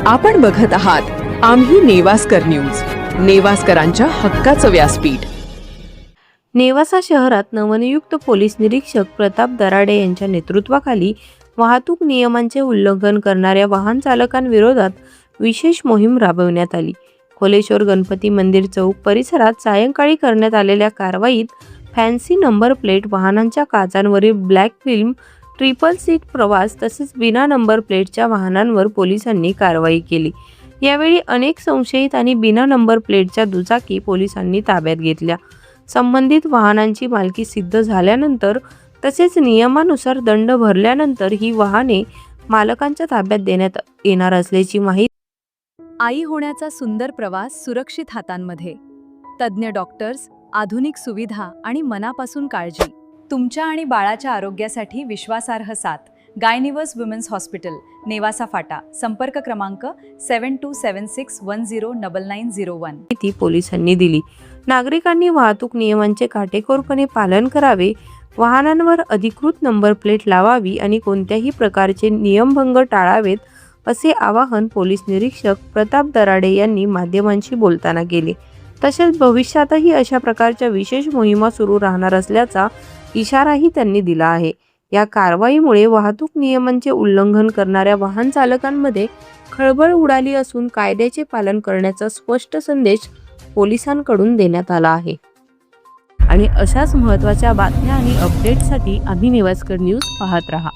आपण बघत आहात आम्ही नेवास्कर न्यूज, नेवास्करांच्या हक्काचं व्यासपीठ। नेवासा शहरात नवनियुक्त पोलीस निरीक्षक प्रताप दराडे यांच्या नेतृत्वाखाली वाहतूक नियमांचे उल्लंघन करणाऱ्या वाहन चालकांविरोधात विशेष मोहीम राबवण्यात आली। खोलेश्वर गणपती मंदिर चौक परिसरात सायंकाळी करण्यात आलेल्या कारवाईत फॅन्सी नंबर प्लेट वाहनांच्या काचांवरील ब्लॅक फिल्म, ट्रिपल सीट प्रवास तसेच बिना नंबर प्लेटच्या वाहनांवर पोलिसांनी कारवाई केली। यावेळी अनेक संशयित आणि बिना नंबर प्लेटच्या दुचाकी पोलिसांनी ताब्यात घेतल्या। संबंधित वाहनांची मालकी सिद्ध झाल्यानंतर तसेच नियमानुसार दंड भरल्यानंतर ही वाहने मालकांच्या ताब्यात देण्यात येणार असल्याची माहिती। आई होण्याचा सुंदर प्रवास सुरक्षित हातांमध्ये। तज्ञ डॉक्टर्स, आधुनिक सुविधा आणि मनापासून काळजी। तुमच्या आणि बाळाच्या आरोग्यासाठी विश्वासार्ह साथ। गायनिवर्स वुमेन्स हॉस्पिटल, नेवासा फाटा। संपर्क क्रमांक 7276109901। ती पोलिसांनी दिली। नागरिकांनी वाहतूक नियमांचे काटेकोरपणे पालन करावे, वाहनांवर अधिकृत नंबर प्लेट लावावी आणि कोणत्याही प्रकारचे नियमभंग टाळावेत असे आवाहन पोलीस निरीक्षक प्रताप दराडे यांनी माध्यमांशी बोलताना केले। तसेच भविष्यातही अशा प्रकारच्या विशेष मोहिमा सुरू राहणार असल्याचा इशाराही त्यांनी दिला आहे। या कारवाईमुळे वाहतूक नियमांचे उल्लंघन करणाऱ्या वाहन चालकांमध्ये खळबळ उडाली असून कायद्याचे पालन करण्याचा स्पष्ट संदेश पोलिसांकडून देण्यात आला आहे। आणि अशाच महत्त्वाच्या बातम्या आणि अपडेट्ससाठी आम्ही नेवास्कर न्यूज पाहत रहा।